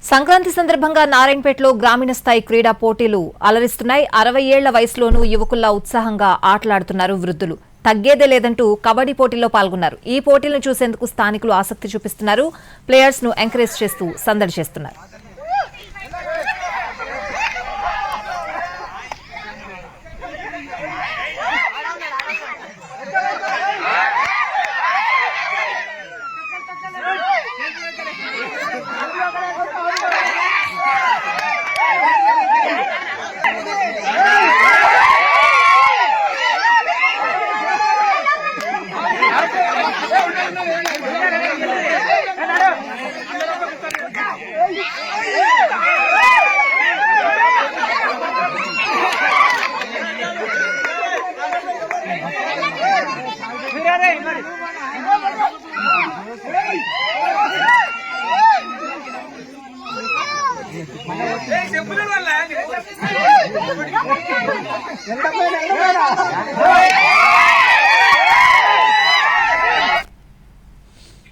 సంక్రాంతి సందర్భంగా నారాయణపేటలో గ్రామీణ స్థాయి క్రీడా పోటీలు అలరిస్తున్నాయి. 60 ఏళ్ల వయసులోనూ యువకుల్లా ఉత్సాహంగా ఆటలాడుతున్నారు వృద్ధులు. తగ్గేదే లేదంటూ కబడ్డీ పోటీల్లో పాల్గొన్నారు. ఈ పోటీలను చూసేందుకు స్థానికులు ఆసక్తి చూపిస్తున్నారు. ప్లేయర్స్ ను ఎంకరేజ్ చేస్తూ సందడి చేస్తున్నారు. ఎంత